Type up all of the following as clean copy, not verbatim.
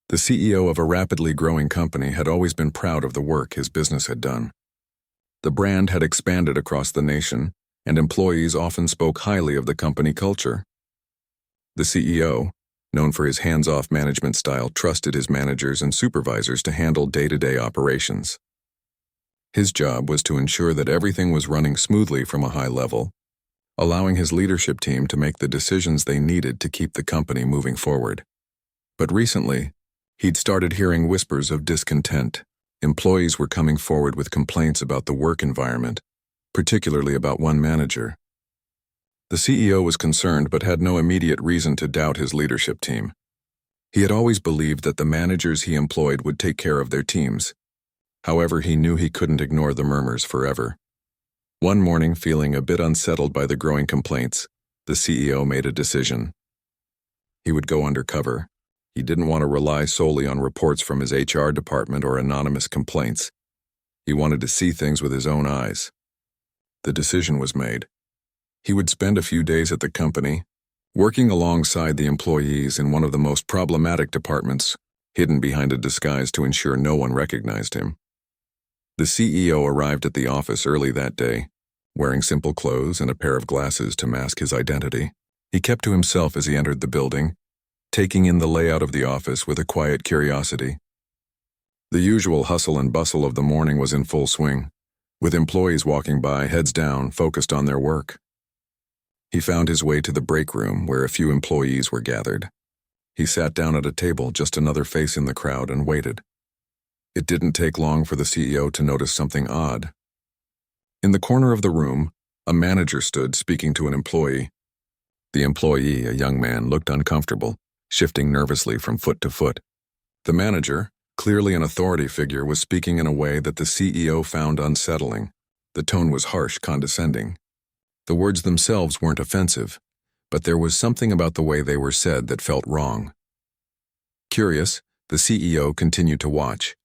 The CEO of a rapidly growing company had always been proud of the work his business had done. The brand had expanded across the nation, and employees often spoke highly of the company culture. The CEO, known for his hands-off management style, trusted his managers and supervisors to handle day-to-day operations. His job was to ensure that everything was running smoothly from a high level, allowing his leadership team to make the decisions they needed to keep the company moving forward. But recently, he'd started hearing whispers of discontent. Employees were coming forward with complaints about the work environment, particularly about one manager. The CEO was concerned but had no immediate reason to doubt his leadership team. He had always believed that the managers he employed would take care of their teams. However, he knew he couldn't ignore the murmurs forever. One morning, feeling a bit unsettled by the growing complaints, the CEO made a decision. He would go undercover. He didn't want to rely solely on reports from his HR department or anonymous complaints. He wanted to see things with his own eyes. The decision was made. He would spend a few days at the company, working alongside the employees in one of the most problematic departments, hidden behind a disguise to ensure no one recognized him. The CEO arrived at the office early that day, wearing simple clothes and a pair of glasses to mask his identity. He kept to himself as he entered the building, taking in the layout of the office with a quiet curiosity. The usual hustle and bustle of the morning was in full swing, with employees walking by, heads down, focused on their work. He found his way to the break room where a few employees were gathered. He sat down at a table, just another face in the crowd, and waited. It didn't take long for the CEO to notice something odd. In the corner of the room, a manager stood speaking to an employee. The employee, a young man, looked uncomfortable, shifting nervously from foot to foot. The manager, clearly an authority figure, was speaking in a way that the CEO found unsettling. The tone was harsh, condescending. The words themselves weren't offensive, but there was something about the way they were said that felt wrong. Curious, the CEO continued to watch.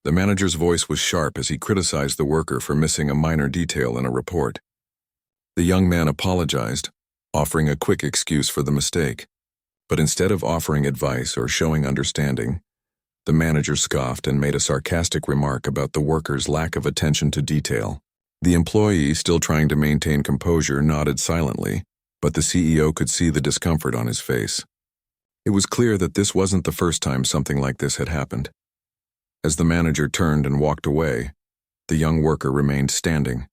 The manager's voice was sharp as he criticized the worker for missing a minor detail in a report. The young man apologized, offering a quick excuse for the mistake. But instead of offering advice or showing understanding, the manager scoffed and made a sarcastic remark about the worker's lack of attention to detail. The employee, still trying to maintain composure, nodded silently, but the CEO could see the discomfort on his face. It was clear that this wasn't the first time something like this had happened. As the manager turned and walked away, the young worker remained standing,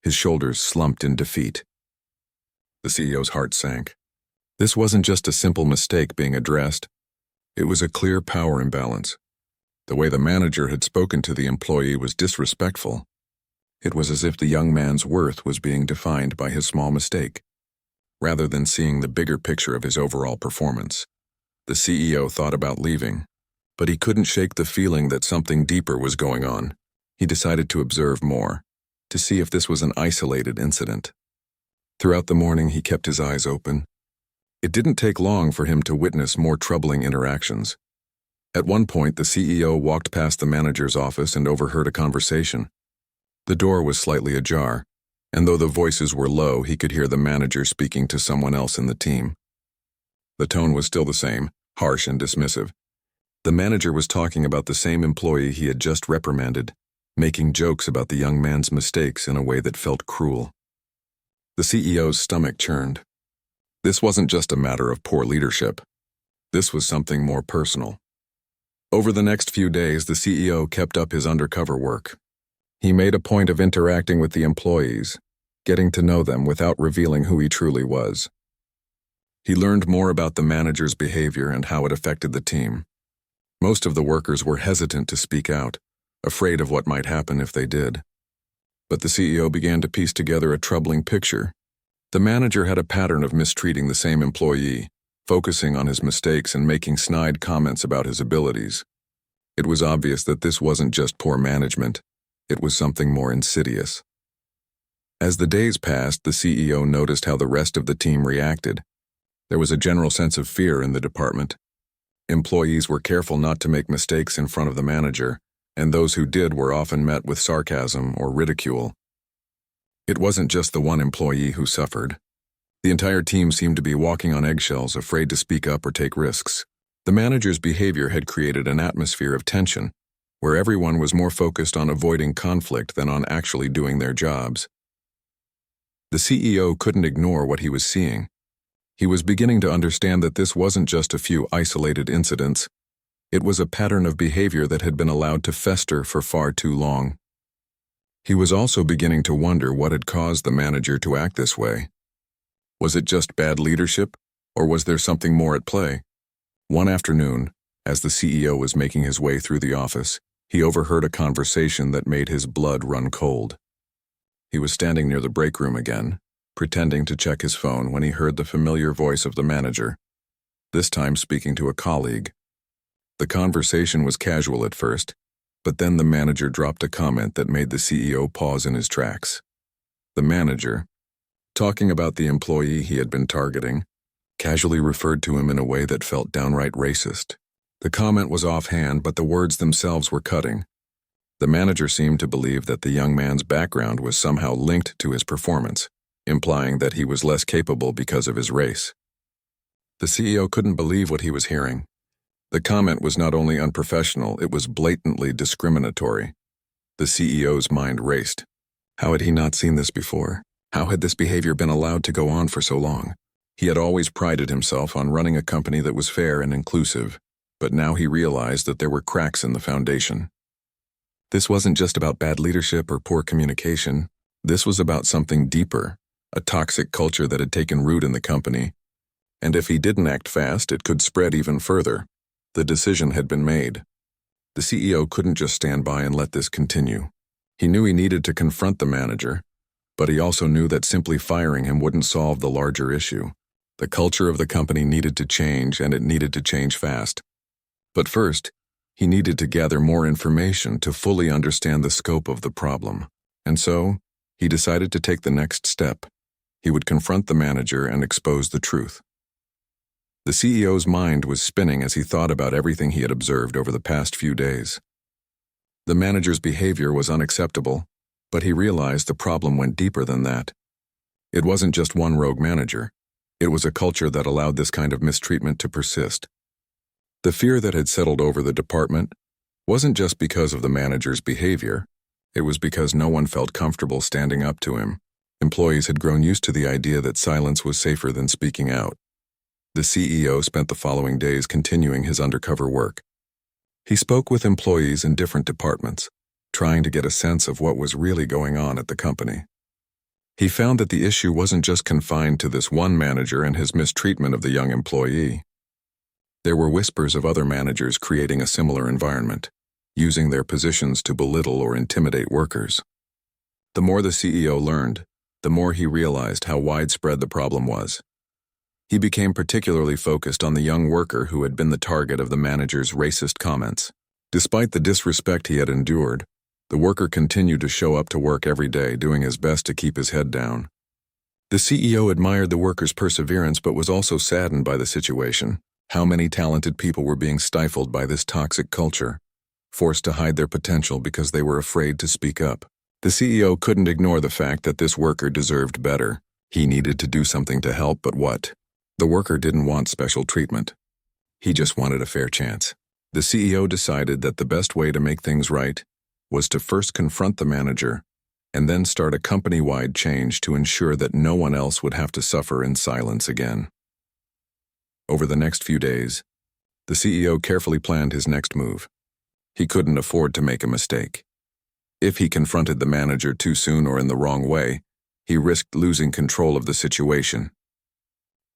his shoulders slumped in defeat. The CEO's heart sank. This wasn't just a simple mistake being addressed. It was a clear power imbalance. The way the manager had spoken to the employee was disrespectful. It was as if the young man's worth was being defined by his small mistake, rather than seeing the bigger picture of his overall performance. The CEO thought about leaving, but he couldn't shake the feeling that something deeper was going on. He decided to observe more, to see if this was an isolated incident. Throughout the morning, he kept his eyes open. It didn't take long for him to witness more troubling interactions. At one point, the CEO walked past the manager's office and overheard a conversation. The door was slightly ajar, and though the voices were low, he could hear the manager speaking to someone else in the team. The tone was still the same, harsh and dismissive. The manager was talking about the same employee he had just reprimanded, making jokes about the young man's mistakes in a way that felt cruel. The CEO's stomach churned. This wasn't just a matter of poor leadership. This was something more personal. Over the next few days, the CEO kept up his undercover work. He made a point of interacting with the employees, getting to know them without revealing who he truly was. He learned more about the manager's behavior and how it affected the team. Most of the workers were hesitant to speak out, afraid of what might happen if they did. But the CEO began to piece together a troubling picture. The manager had a pattern of mistreating the same employee, focusing on his mistakes and making snide comments about his abilities. It was obvious that this wasn't just poor management. It was something more insidious. As the days passed, the CEO noticed how the rest of the team reacted. There was a general sense of fear in the department. Employees were careful not to make mistakes in front of the manager, and those who did were often met with sarcasm or ridicule. It wasn't just the one employee who suffered. The entire team seemed to be walking on eggshells, afraid to speak up or take risks. The manager's behavior had created an atmosphere of tension, where everyone was more focused on avoiding conflict than on actually doing their jobs. The CEO couldn't ignore what he was seeing. He was beginning to understand that this wasn't just a few isolated incidents. It was a pattern of behavior that had been allowed to fester for far too long. He was also beginning to wonder what had caused the manager to act this way. Was it just bad leadership, or was there something more at play? One afternoon, as the CEO was making his way through the office, he overheard a conversation that made his blood run cold. He was standing near the break room again, pretending to check his phone when he heard the familiar voice of the manager, this time speaking to a colleague. The conversation was casual at first, but then the manager dropped a comment that made the CEO pause in his tracks. The manager, talking about the employee he had been targeting, casually referred to him in a way that felt downright racist. The comment was offhand, but the words themselves were cutting. The manager seemed to believe that the young man's background was somehow linked to his performance, implying that he was less capable because of his race. The CEO couldn't believe what he was hearing. The comment was not only unprofessional, it was blatantly discriminatory. The CEO's mind raced. How had he not seen this before? How had this behavior been allowed to go on for so long? He had always prided himself on running a company that was fair and inclusive, but now he realized that there were cracks in the foundation. This wasn't just about bad leadership or poor communication. This was about something deeper, a toxic culture that had taken root in the company. And if he didn't act fast, it could spread even further. The decision had been made. The CEO couldn't just stand by and let this continue. He knew he needed to confront the manager, but he also knew that simply firing him wouldn't solve the larger issue. The culture of the company needed to change, and it needed to change fast. But first, he needed to gather more information to fully understand the scope of the problem. And so, he decided to take the next step. He would confront the manager and expose the truth. The CEO's mind was spinning as he thought about everything he had observed over the past few days. The manager's behavior was unacceptable, but he realized the problem went deeper than that. It wasn't just one rogue manager. It was a culture that allowed this kind of mistreatment to persist. The fear that had settled over the department wasn't just because of the manager's behavior. It was because no one felt comfortable standing up to him. Employees had grown used to the idea that silence was safer than speaking out. The CEO spent the following days continuing his undercover work. He spoke with employees in different departments, trying to get a sense of what was really going on at the company. He found that the issue wasn't just confined to this one manager and his mistreatment of the young employee. There were whispers of other managers creating a similar environment, using their positions to belittle or intimidate workers. The more the CEO learned, the more he realized how widespread the problem was. He became particularly focused on the young worker who had been the target of the manager's racist comments. Despite the disrespect he had endured, the worker continued to show up to work every day, doing his best to keep his head down. The CEO admired the worker's perseverance but was also saddened by the situation. How many talented people were being stifled by this toxic culture, forced to hide their potential because they were afraid to speak up. The CEO couldn't ignore the fact that this worker deserved better. He needed to do something to help, but what? The worker didn't want special treatment. He just wanted a fair chance. The CEO decided that the best way to make things right was to first confront the manager and then start a company-wide change to ensure that no one else would have to suffer in silence again. Over the next few days, the CEO carefully planned his next move. He couldn't afford to make a mistake. If he confronted the manager too soon or in the wrong way, he risked losing control of the situation.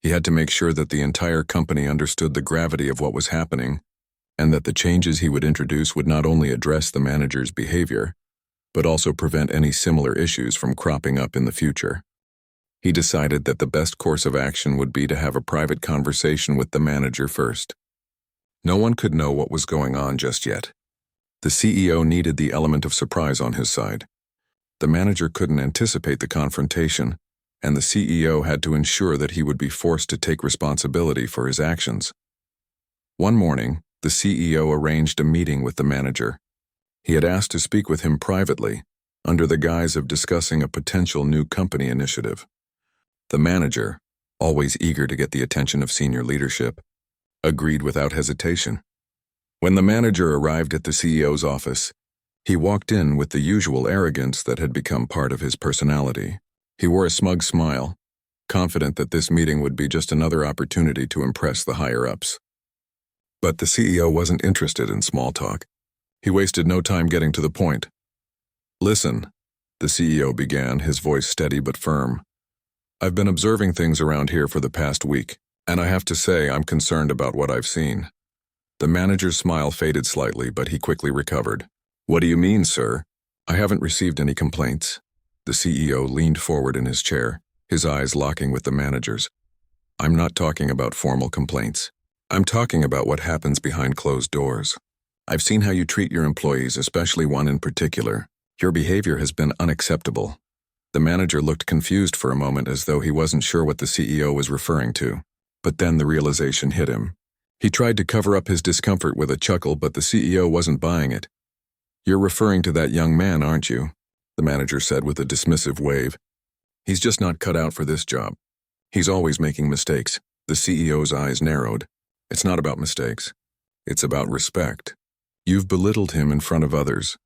He had to make sure that the entire company understood the gravity of what was happening, and that the changes he would introduce would not only address the manager's behavior, but also prevent any similar issues from cropping up in the future. He decided that the best course of action would be to have a private conversation with the manager first. No one could know what was going on just yet. The CEO needed the element of surprise on his side. The manager couldn't anticipate the confrontation, and the CEO had to ensure that he would be forced to take responsibility for his actions. One morning, the CEO arranged a meeting with the manager. He had asked to speak with him privately, under the guise of discussing a potential new company initiative. The manager, always eager to get the attention of senior leadership, agreed without hesitation. When the manager arrived at the CEO's office, he walked in with the usual arrogance that had become part of his personality. He wore a smug smile, confident that this meeting would be just another opportunity to impress the higher-ups. But the CEO wasn't interested in small talk. He wasted no time getting to the point. "Listen," the CEO began, his voice steady but firm. "I've been observing things around here for the past week, and I have to say I'm concerned about what I've seen." The manager's smile faded slightly, but he quickly recovered. "What do you mean, sir?" "I haven't received any complaints." The CEO leaned forward in his chair, his eyes locking with the manager's. "I'm not talking about formal complaints. I'm talking about what happens behind closed doors. I've seen how you treat your employees, especially one in particular. Your behavior has been unacceptable." The manager looked confused for a moment, as though he wasn't sure what the CEO was referring to. But then the realization hit him. He tried to cover up his discomfort with a chuckle, but the CEO wasn't buying it. "You're referring to that young man, aren't you?" the manager said with a dismissive wave. "He's just not cut out for this job. He's always making mistakes." The CEO's eyes narrowed. "It's not about mistakes. It's about respect. You've belittled him in front of others,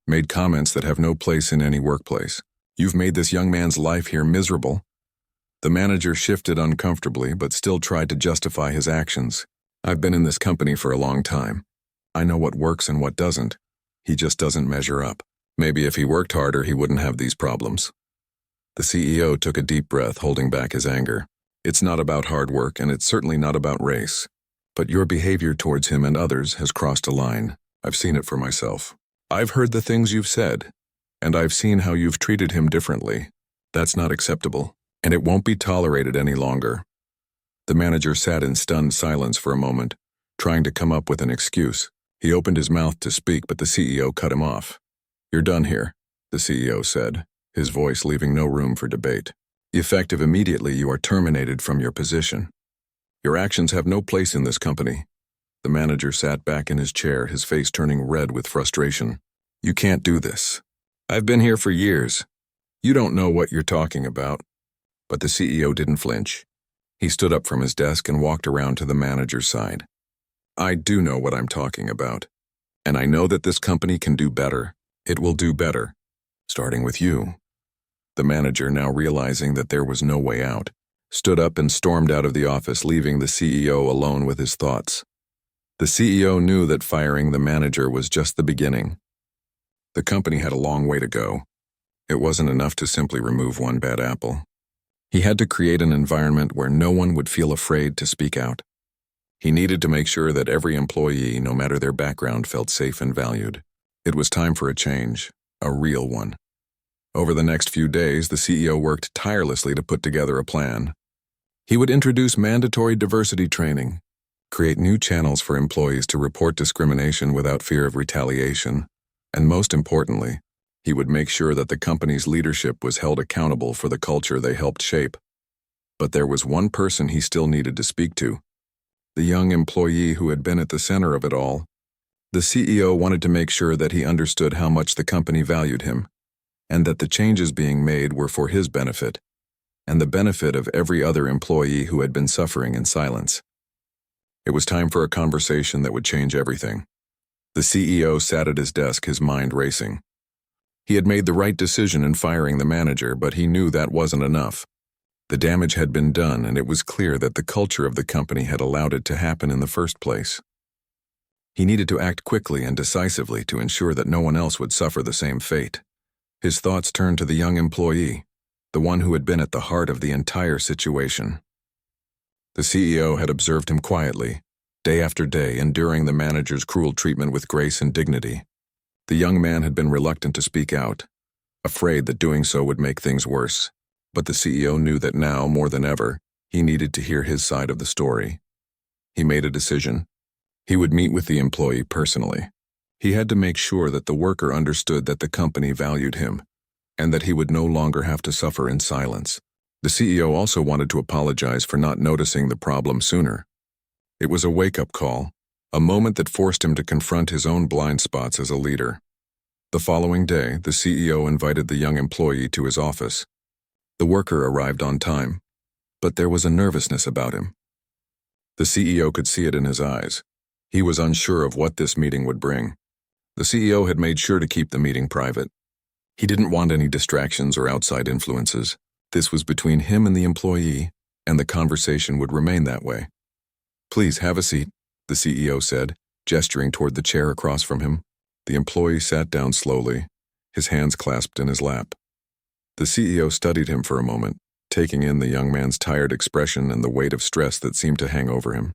made comments that have no place in any workplace. You've made this young man's life here miserable." The manager shifted uncomfortably, but still tried to justify his actions. "I've been in this company for a long time. I know what works and what doesn't. He just doesn't measure up. Maybe if he worked harder, he wouldn't have these problems." The CEO took a deep breath, holding back his anger. "It's not about hard work, and it's certainly not about race. But your behavior towards him and others has crossed a line. I've seen it for myself. I've heard the things you've said, and I've seen how you've treated him differently. That's not acceptable, and it won't be tolerated any longer." The manager sat in stunned silence for a moment, trying to come up with an excuse. He opened his mouth to speak, but the CEO cut him off. "You're done here," the CEO said, his voice leaving no room for debate. "Effective immediately, you are terminated from your position. Your actions have no place in this company." The manager sat back in his chair, his face turning red with frustration. "You can't do this. I've been here for years. You don't know what you're talking about." But the CEO didn't flinch. He stood up from his desk and walked around to the manager's side. "I do know what I'm talking about. And I know that this company can do better. It will do better. Starting with you." The manager, now realizing that there was no way out, stood up and stormed out of the office, leaving the CEO alone with his thoughts. The CEO knew that firing the manager was just the beginning. The company had a long way to go. It wasn't enough to simply remove one bad apple. He had to create an environment where no one would feel afraid to speak out. He needed to make sure that every employee, no matter their background, felt safe and valued. It was time for a change, a real one. Over the next few days, the CEO worked tirelessly to put together a plan. He would introduce mandatory diversity training, create new channels for employees to report discrimination without fear of retaliation, and most importantly, he would make sure that the company's leadership was held accountable for the culture they helped shape. But there was one person he still needed to speak to: the young employee who had been at the center of it all. The CEO wanted to make sure that he understood how much the company valued him, and that the changes being made were for his benefit, and the benefit of every other employee who had been suffering in silence. It was time for a conversation that would change everything. The CEO sat at his desk, his mind racing. He had made the right decision in firing the manager, but he knew that wasn't enough. The damage had been done, and it was clear that the culture of the company had allowed it to happen in the first place. He needed to act quickly and decisively to ensure that no one else would suffer the same fate. His thoughts turned to the young employee, the one who had been at the heart of the entire situation. The CEO had observed him quietly, day after day, enduring the manager's cruel treatment with grace and dignity. The young man had been reluctant to speak out, afraid that doing so would make things worse. But the CEO knew that now, more than ever, he needed to hear his side of the story. He made a decision. He would meet with the employee personally. He had to make sure that the worker understood that the company valued him, and that he would no longer have to suffer in silence. The CEO also wanted to apologize for not noticing the problem sooner. It was a wake-up call, a moment that forced him to confront his own blind spots as a leader. The following day, the CEO invited the young employee to his office. The worker arrived on time, but there was a nervousness about him. The CEO could see it in his eyes. He was unsure of what this meeting would bring. The CEO had made sure to keep the meeting private. He didn't want any distractions or outside influences. This was between him and the employee, and the conversation would remain that way. "Please have a seat," the CEO said, gesturing toward the chair across from him. The employee sat down slowly, his hands clasped in his lap. The CEO studied him for a moment, taking in the young man's tired expression and the weight of stress that seemed to hang over him.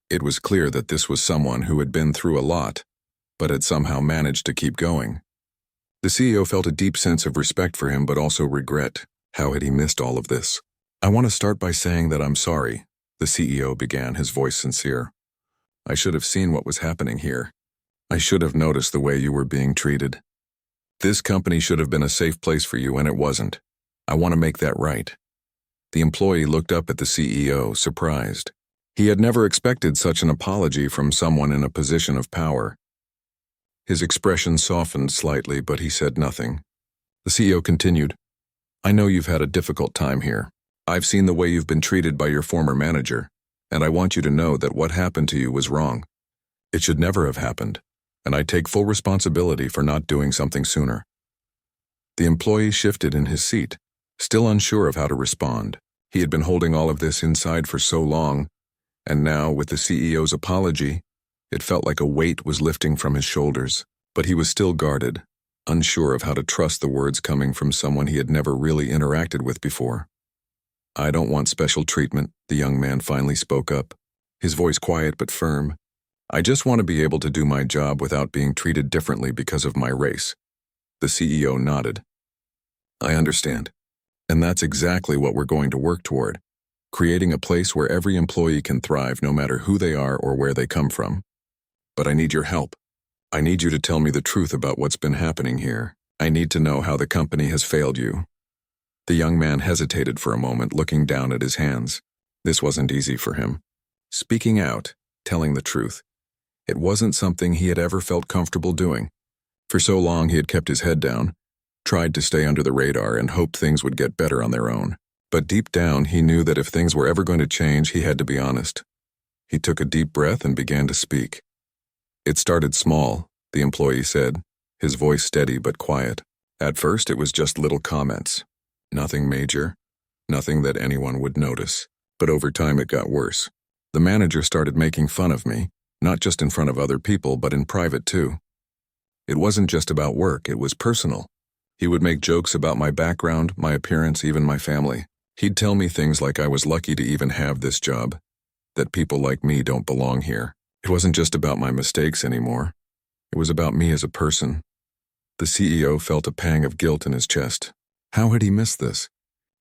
It was clear that this was someone who had been through a lot, but had somehow managed to keep going. The CEO felt a deep sense of respect for him, but also regret. How had he missed all of this? "I want to start by saying that I'm sorry," the CEO began, his voice sincere. "I should have seen what was happening here. I should have noticed the way you were being treated. This company should have been a safe place for you, and it wasn't. I want to make that right." The employee looked up at the CEO, surprised. He had never expected such an apology from someone in a position of power. His expression softened slightly, but he said nothing. The CEO continued, "I know you've had a difficult time here. I've seen the way you've been treated by your former manager, and I want you to know that what happened to you was wrong. It should never have happened, and I take full responsibility for not doing something sooner." The employee shifted in his seat, still unsure of how to respond. He had been holding all of this inside for so long, and now, with the CEO's apology, it felt like a weight was lifting from his shoulders. But he was still guarded, unsure of how to trust the words coming from someone he had never really interacted with before. "I don't want special treatment," the young man finally spoke up, his voice quiet but firm. "I just want to be able to do my job without being treated differently because of my race." The CEO nodded. "I understand. And that's exactly what we're going to work toward, creating a place where every employee can thrive no matter who they are or where they come from. But I need your help. I need you to tell me the truth about what's been happening here. I need to know how the company has failed you." The young man hesitated for a moment, looking down at his hands. This wasn't easy for him. Speaking out, telling the truth. It wasn't something he had ever felt comfortable doing. For so long he had kept his head down, tried to stay under the radar and hoped things would get better on their own. But deep down he knew that if things were ever going to change, he had to be honest. He took a deep breath and began to speak. "It started small," the employee said, his voice steady but quiet. "At first it was just little comments. Nothing major, nothing that anyone would notice. But over time it got worse. The manager started making fun of me, not just in front of other people, but in private too. It wasn't just about work, it was personal. He would make jokes about my background, my appearance, even my family. He'd tell me things like I was lucky to even have this job, that people like me don't belong here. It wasn't just about my mistakes anymore. It was about me as a person." The CEO felt a pang of guilt in his chest. How had he missed this?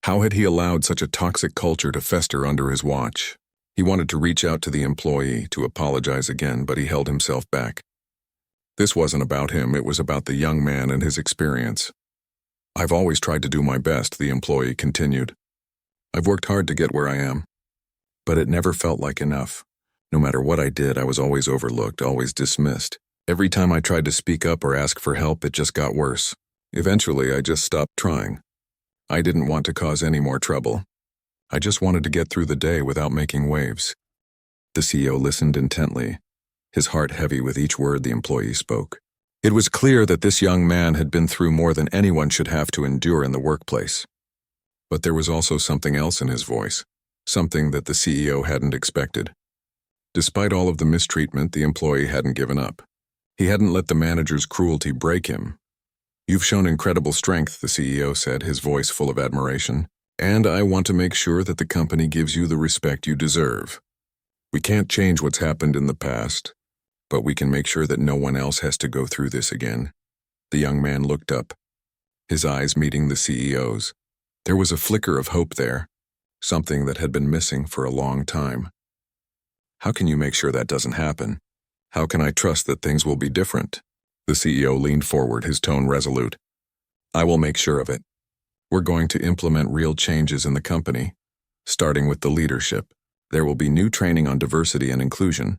How had he allowed such a toxic culture to fester under his watch? He wanted to reach out to the employee, to apologize again, but he held himself back. This wasn't about him, it was about the young man and his experience. "I've always tried to do my best," the employee continued. "I've worked hard to get where I am. But it never felt like enough. No matter what I did, I was always overlooked, always dismissed. Every time I tried to speak up or ask for help, it just got worse. Eventually, I just stopped trying. I didn't want to cause any more trouble. I just wanted to get through the day without making waves." The CEO listened intently, his heart heavy with each word the employee spoke. It was clear that this young man had been through more than anyone should have to endure in the workplace. But there was also something else in his voice, something that the CEO hadn't expected. Despite all of the mistreatment, the employee hadn't given up. He hadn't let the manager's cruelty break him. "You've shown incredible strength," the CEO said, his voice full of admiration. "And I want to make sure that the company gives you the respect you deserve. We can't change what's happened in the past, but we can make sure that no one else has to go through this again." The young man looked up, his eyes meeting the CEO's. There was a flicker of hope there, something that had been missing for a long time. "How can you make sure that doesn't happen? How can I trust that things will be different?" The CEO leaned forward, his tone resolute. "I will make sure of it. We're going to implement real changes in the company, starting with the leadership. There will be new training on diversity and inclusion,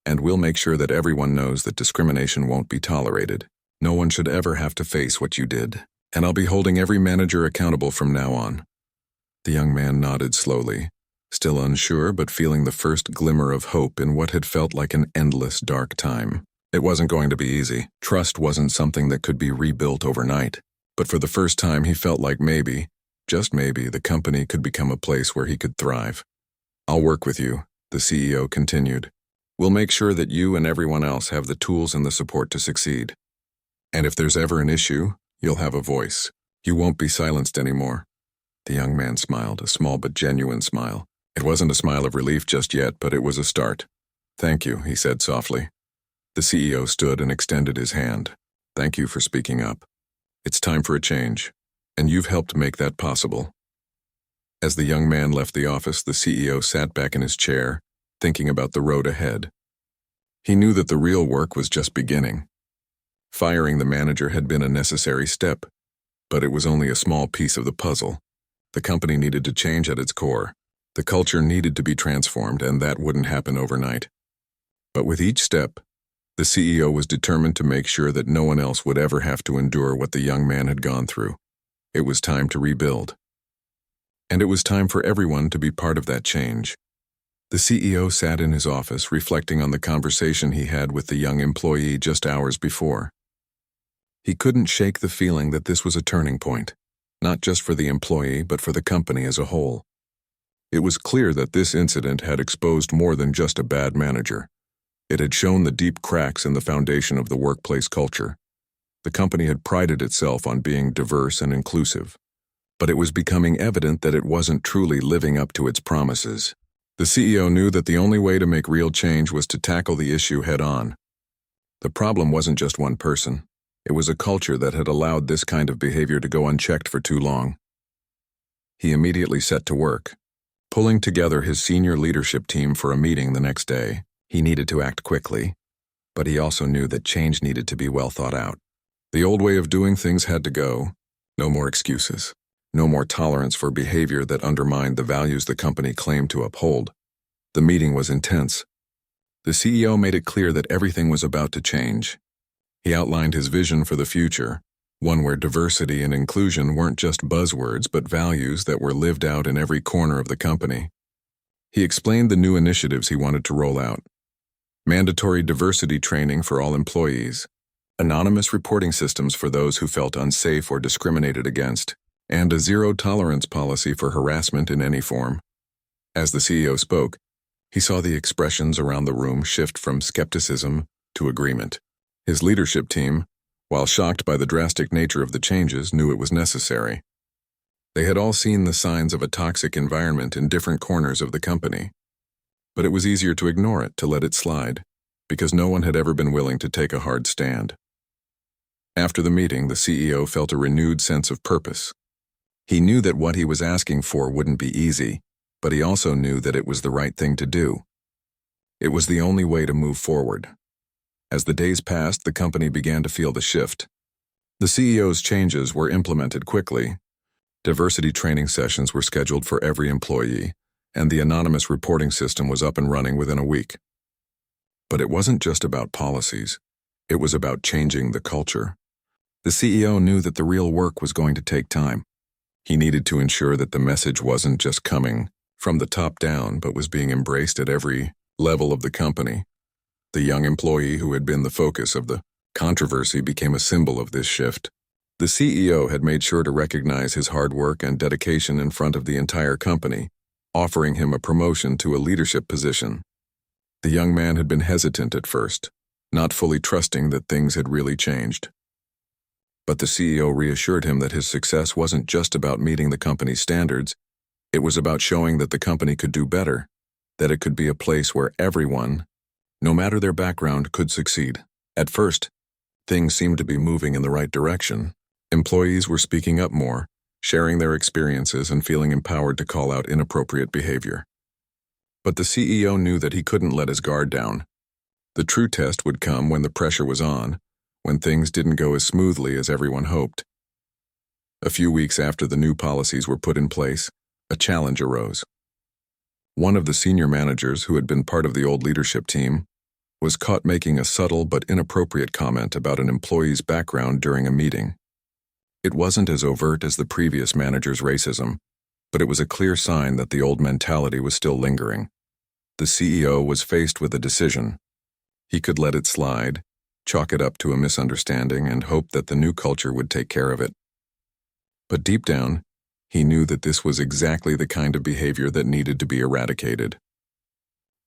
and we'll make sure that everyone knows that discrimination won't be tolerated. No one should ever have to face what you did, and I'll be holding every manager accountable from now on." The young man nodded slowly, still unsure but feeling the first glimmer of hope in what had felt like an endless dark time. It wasn't going to be easy. Trust wasn't something that could be rebuilt overnight. But for the first time he felt like maybe, just maybe, the company could become a place where he could thrive. "I'll work with you," the CEO continued. "We'll make sure that you and everyone else have the tools and the support to succeed. And if there's ever an issue, you'll have a voice. You won't be silenced anymore." The young man smiled, a small but genuine smile. It wasn't a smile of relief just yet, but it was a start. "Thank you," he said softly. The CEO stood and extended his hand. "Thank you for speaking up. It's time for a change, and you've helped make that possible." As the young man left the office, the CEO sat back in his chair, thinking about the road ahead. He knew that the real work was just beginning. Firing the manager had been a necessary step, but it was only a small piece of the puzzle. The company needed to change at its core. The culture needed to be transformed, and that wouldn't happen overnight. But with each step, the CEO was determined to make sure that no one else would ever have to endure what the young man had gone through. It was time to rebuild. And it was time for everyone to be part of that change. The CEO sat in his office, reflecting on the conversation he had with the young employee just hours before. He couldn't shake the feeling that this was a turning point, not just for the employee, but for the company as a whole. It was clear that this incident had exposed more than just a bad manager. It had shown the deep cracks in the foundation of the workplace culture. The company had prided itself on being diverse and inclusive, but it was becoming evident that it wasn't truly living up to its promises. The CEO knew that the only way to make real change was to tackle the issue head-on. The problem wasn't just one person. It was a culture that had allowed this kind of behavior to go unchecked for too long. He immediately set to work, pulling together his senior leadership team for a meeting the next day. He needed to act quickly, but he also knew that change needed to be well thought out. The old way of doing things had to go. No more excuses. No more tolerance for behavior that undermined the values the company claimed to uphold. The meeting was intense. The CEO made it clear that everything was about to change. He outlined his vision for the future, one where diversity and inclusion weren't just buzzwords but values that were lived out in every corner of the company. He explained the new initiatives he wanted to roll out: mandatory diversity training for all employees, anonymous reporting systems for those who felt unsafe or discriminated against, and a zero-tolerance policy for harassment in any form. As the CEO spoke, he saw the expressions around the room shift from skepticism to agreement. His leadership team, while shocked by the drastic nature of the changes, knew it was necessary. They had all seen the signs of a toxic environment in different corners of the company. But it was easier to ignore it, to let it slide, because no one had ever been willing to take a hard stand. After the meeting, the CEO felt a renewed sense of purpose. He knew that what he was asking for wouldn't be easy, but he also knew that it was the right thing to do. It was the only way to move forward. As the days passed, the company began to feel the shift. The CEO's changes were implemented quickly. Diversity training sessions were scheduled for every employee, and the anonymous reporting system was up and running within a week. But it wasn't just about policies. It was about changing the culture. The CEO knew that the real work was going to take time. He needed to ensure that the message wasn't just coming from the top down, but was being embraced at every level of the company. The young employee who had been the focus of the controversy became a symbol of this shift. The CEO had made sure to recognize his hard work and dedication in front of the entire company, offering him a promotion to a leadership position. The young man had been hesitant at first, not fully trusting that things had really changed. But the CEO reassured him that his success wasn't just about meeting the company's standards. It was about showing that the company could do better, that it could be a place where everyone, no matter their background, could succeed. At first, things seemed to be moving in the right direction. Employees were speaking up more, sharing their experiences and feeling empowered to call out inappropriate behavior. But the CEO knew that he couldn't let his guard down. The true test would come when the pressure was on, when things didn't go as smoothly as everyone hoped. A few weeks after the new policies were put in place, a challenge arose. One of the senior managers, who had been part of the old leadership team, was caught making a subtle but inappropriate comment about an employee's background during a meeting. It wasn't as overt as the previous manager's racism, but it was a clear sign that the old mentality was still lingering. The CEO was faced with a decision. He could let it slide, chalk it up to a misunderstanding, and hope that the new culture would take care of it. But deep down, he knew that this was exactly the kind of behavior that needed to be eradicated.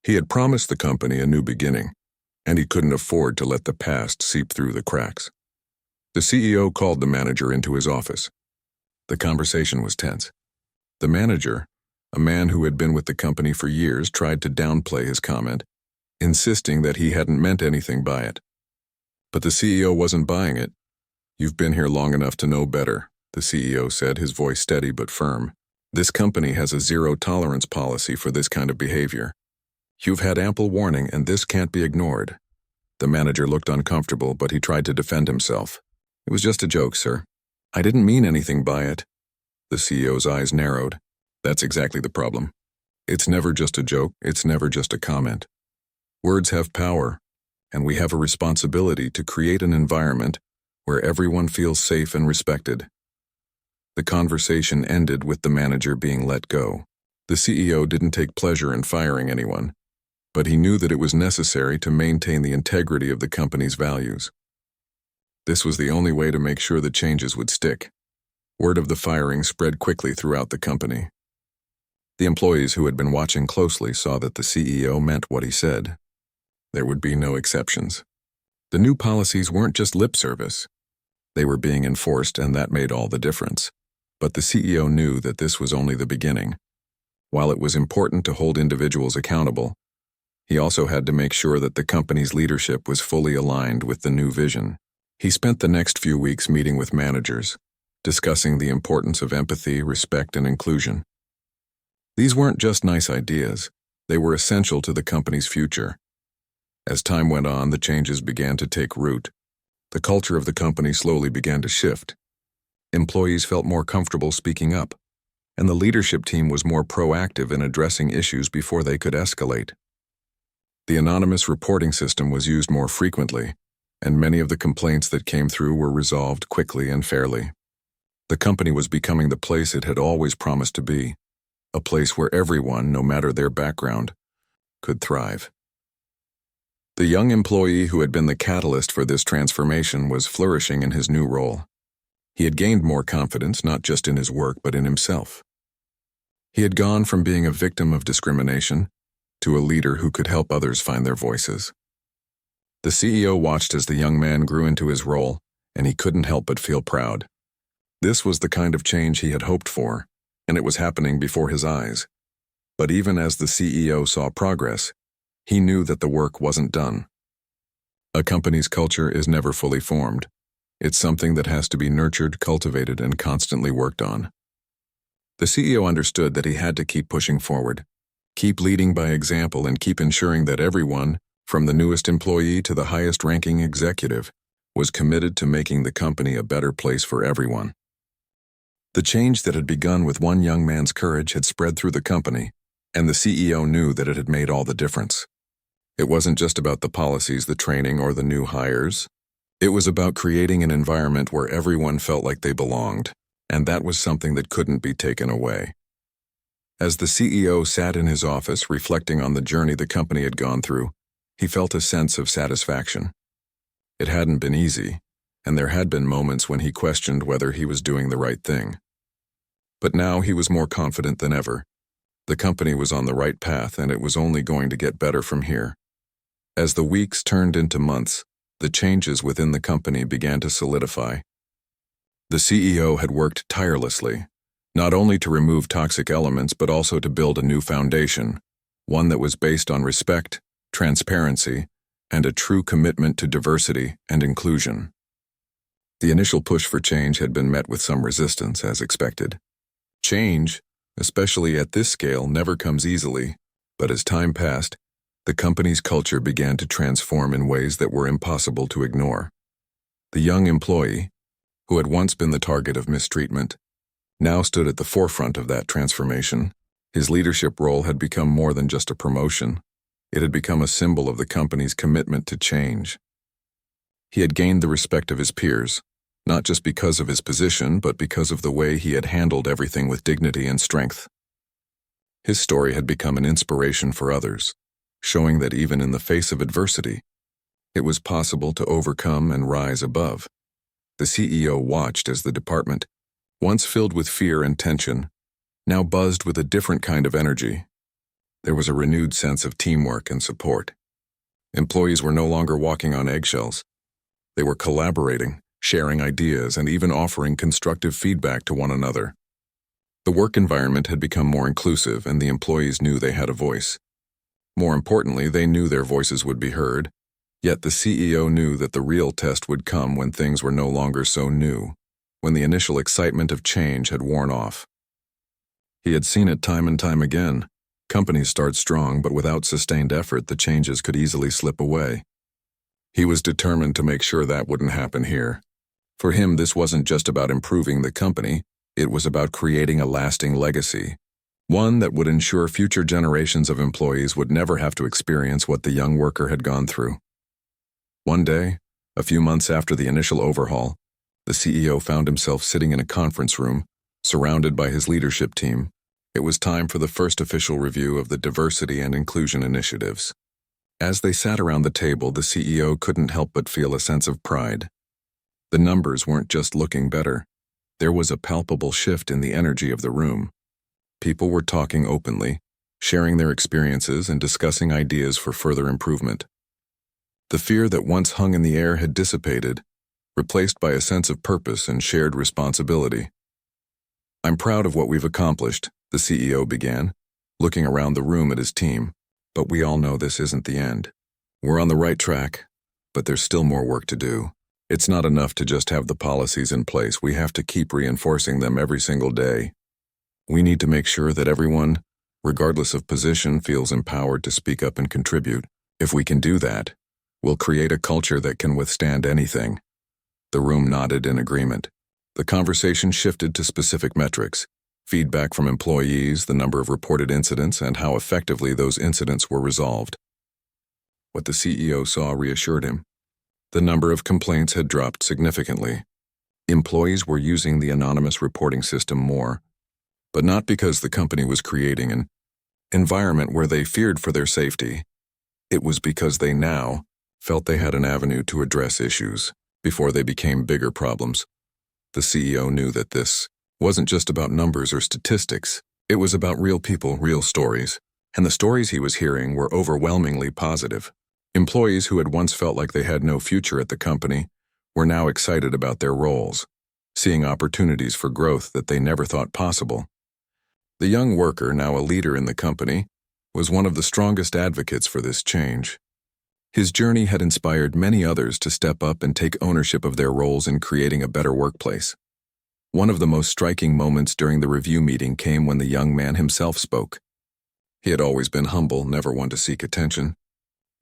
He had promised the company a new beginning, and he couldn't afford to let the past seep through the cracks. The CEO called the manager into his office. The conversation was tense. The manager, a man who had been with the company for years, tried to downplay his comment, insisting that he hadn't meant anything by it. But the CEO wasn't buying it. "You've been here long enough to know better," the CEO said, his voice steady but firm. "This company has a zero-tolerance policy for this kind of behavior. You've had ample warning, and this can't be ignored." The manager looked uncomfortable, but he tried to defend himself. "It was just a joke, sir. I didn't mean anything by it." The CEO's eyes narrowed. "That's exactly the problem. It's never just a joke, it's never just a comment. Words have power, and we have a responsibility to create an environment where everyone feels safe and respected." The conversation ended with the manager being let go. The CEO didn't take pleasure in firing anyone, but he knew that it was necessary to maintain the integrity of the company's values. This was the only way to make sure the changes would stick. Word of the firing spread quickly throughout the company. The employees who had been watching closely saw that the CEO meant what he said. There would be no exceptions. The new policies weren't just lip service. They were being enforced, and that made all the difference. But the CEO knew that this was only the beginning. While it was important to hold individuals accountable, he also had to make sure that the company's leadership was fully aligned with the new vision. He spent the next few weeks meeting with managers, discussing the importance of empathy, respect, and inclusion. These weren't just nice ideas, they were essential to the company's future. As time went on, the changes began to take root. The culture of the company slowly began to shift. Employees felt more comfortable speaking up, and the leadership team was more proactive in addressing issues before they could escalate. The anonymous reporting system was used more frequently, and many of the complaints that came through were resolved quickly and fairly. The company was becoming the place it had always promised to be, a place where everyone, no matter their background, could thrive. The young employee who had been the catalyst for this transformation was flourishing in his new role. He had gained more confidence, not just in his work, but in himself. He had gone from being a victim of discrimination to a leader who could help others find their voices. The CEO watched as the young man grew into his role, and he couldn't help but feel proud. This was the kind of change he had hoped for, and it was happening before his eyes. But even as the CEO saw progress, he knew that the work wasn't done. A company's culture is never fully formed. It's something that has to be nurtured, cultivated, and constantly worked on. The CEO understood that he had to keep pushing forward, keep leading by example, and keep ensuring that everyone, from the newest employee to the highest-ranking executive, was committed to making the company a better place for everyone. The change that had begun with one young man's courage had spread through the company, and the CEO knew that it had made all the difference. It wasn't just about the policies, the training, or the new hires. It was about creating an environment where everyone felt like they belonged, and that was something that couldn't be taken away. As the CEO sat in his office reflecting on the journey the company had gone through, he felt a sense of satisfaction. It hadn't been easy, and there had been moments when he questioned whether he was doing the right thing. But now he was more confident than ever. The company was on the right path, and it was only going to get better from here. As the weeks turned into months, the changes within the company began to solidify. The CEO had worked tirelessly, not only to remove toxic elements but also to build a new foundation, one that was based on respect, transparency, and a true commitment to diversity and inclusion. The initial push for change had been met with some resistance, as expected. Change, especially at this scale, never comes easily, but as time passed, the company's culture began to transform in ways that were impossible to ignore. The young employee, who had once been the target of mistreatment, now stood at the forefront of that transformation. His leadership role had become more than just a promotion. It had become a symbol of the company's commitment to change. He had gained the respect of his peers, not just because of his position, but because of the way he had handled everything with dignity and strength. His story had become an inspiration for others, showing that even in the face of adversity, it was possible to overcome and rise above. The CEO watched as the department, once filled with fear and tension, now buzzed with a different kind of energy. There was a renewed sense of teamwork and support. Employees were no longer walking on eggshells. They were collaborating, sharing ideas, and even offering constructive feedback to one another. The work environment had become more inclusive, and the employees knew they had a voice. More importantly, they knew their voices would be heard, yet the CEO knew that the real test would come when things were no longer so new, when the initial excitement of change had worn off. He had seen it time and time again. Companies start strong, but without sustained effort, the changes could easily slip away. He was determined to make sure that wouldn't happen here. For him, this wasn't just about improving the company, it was about creating a lasting legacy, one that would ensure future generations of employees would never have to experience what the young worker had gone through. One day, a few months after the initial overhaul, the CEO found himself sitting in a conference room, surrounded by his leadership team. It was time for the first official review of the diversity and inclusion initiatives. As they sat around the table, the CEO couldn't help but feel a sense of pride. The numbers weren't just looking better. There was a palpable shift in the energy of the room. People were talking openly, sharing their experiences and discussing ideas for further improvement. The fear that once hung in the air had dissipated, replaced by a sense of purpose and shared responsibility. "I'm proud of what we've accomplished," the CEO began, looking around the room at his team. "But we all know this isn't the end. We're on the right track, but there's still more work to do. It's not enough to just have the policies in place. We have to keep reinforcing them every single day. We need to make sure that everyone, regardless of position, feels empowered to speak up and contribute. If we can do that, we'll create a culture that can withstand anything." The room nodded in agreement. The conversation shifted to specific metrics: feedback from employees, the number of reported incidents, and how effectively those incidents were resolved. What the CEO saw reassured him. The number of complaints had dropped significantly. Employees were using the anonymous reporting system more, but not because the company was creating an environment where they feared for their safety. It was because they now felt they had an avenue to address issues before they became bigger problems. The CEO knew that this wasn't just about numbers or statistics. It was about real people, real stories, and the stories he was hearing were overwhelmingly positive. Employees who had once felt like they had no future at the company were now excited about their roles, seeing opportunities for growth that they never thought possible. The young worker, now a leader in the company, was one of the strongest advocates for this change. His journey had inspired many others to step up and take ownership of their roles in creating a better workplace. One of the most striking moments during the review meeting came when the young man himself spoke. He had always been humble, never one to seek attention,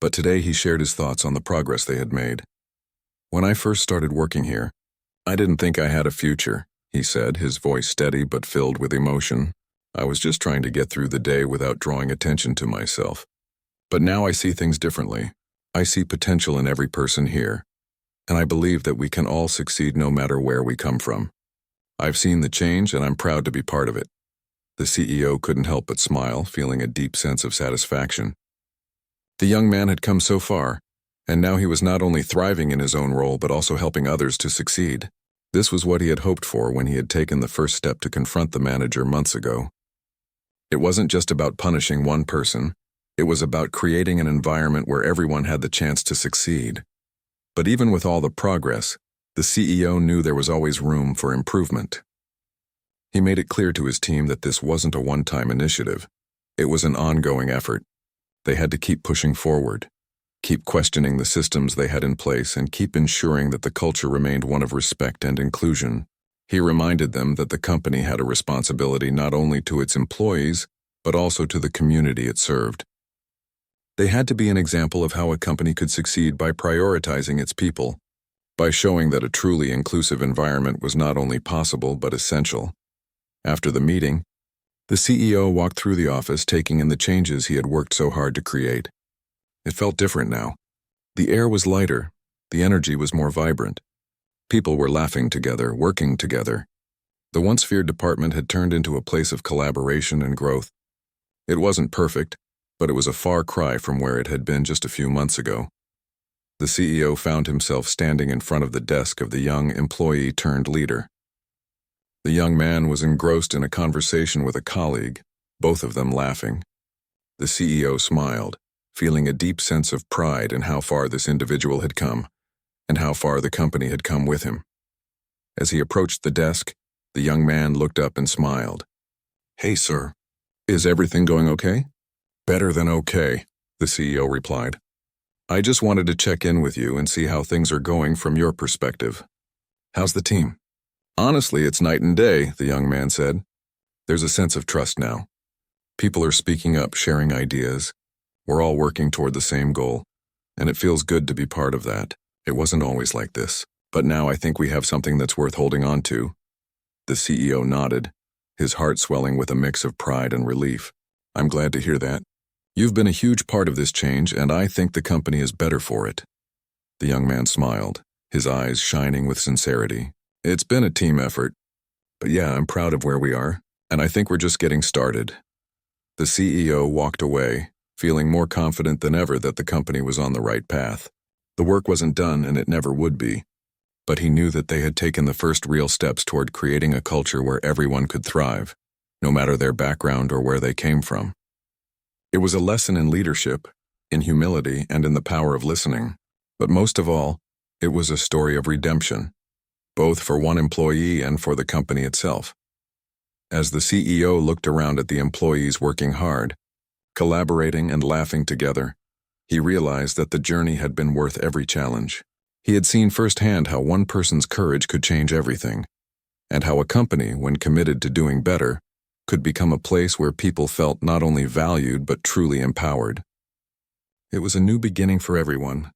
but today he shared his thoughts on the progress they had made. "When I first started working here, I didn't think I had a future," he said, his voice steady but filled with emotion. "I was just trying to get through the day without drawing attention to myself. But now I see things differently. I see potential in every person here, and I believe that we can all succeed no matter where we come from. I've seen the change, and I'm proud to be part of it." The CEO couldn't help but smile, feeling a deep sense of satisfaction. The young man had come so far, and now he was not only thriving in his own role but also helping others to succeed. This was what he had hoped for when he had taken the first step to confront the manager months ago. It wasn't just about punishing one person. It was about creating an environment where everyone had the chance to succeed. But even with all the progress, the CEO knew there was always room for improvement. He made it clear to his team that this wasn't a one-time initiative. It was an ongoing effort. They had to keep pushing forward, keep questioning the systems they had in place, and keep ensuring that the culture remained one of respect and inclusion. He reminded them that the company had a responsibility not only to its employees, but also to the community it served. They had to be an example of how a company could succeed by prioritizing its people, by showing that a truly inclusive environment was not only possible but essential. After the meeting, the CEO walked through the office, taking in the changes he had worked so hard to create. It felt different now. The air was lighter, the energy was more vibrant. People were laughing together, working together. The once feared department had turned into a place of collaboration and growth. It wasn't perfect, but it was a far cry from where it had been just a few months ago. The CEO found himself standing in front of the desk of the young employee-turned-leader. The young man was engrossed in a conversation with a colleague, both of them laughing. The CEO smiled, feeling a deep sense of pride in how far this individual had come, and how far the company had come with him. As he approached the desk, the young man looked up and smiled. "Hey, sir. Is everything going okay?" "Better than okay," the CEO replied. "I just wanted to check in with you and see how things are going from your perspective. How's the team?" "Honestly, it's night and day," the young man said. "There's a sense of trust now. People are speaking up, sharing ideas. We're all working toward the same goal, and it feels good to be part of that. It wasn't always like this, but now I think we have something that's worth holding on to." The CEO nodded, his heart swelling with a mix of pride and relief. "I'm glad to hear that. You've been a huge part of this change, and I think the company is better for it." The young man smiled, his eyes shining with sincerity. "It's been a team effort, but yeah, I'm proud of where we are, and I think we're just getting started." The CEO walked away, feeling more confident than ever that the company was on the right path. The work wasn't done, and it never would be, but he knew that they had taken the first real steps toward creating a culture where everyone could thrive, no matter their background or where they came from. It was a lesson in leadership, in humility, and in the power of listening. But most of all, it was a story of redemption, both for one employee and for the company itself. As the CEO looked around at the employees working hard, collaborating and laughing together, he realized that the journey had been worth every challenge. He had seen firsthand how one person's courage could change everything, and how a company, when committed to doing better, could become a place where people felt not only valued but truly empowered. It was a new beginning for everyone,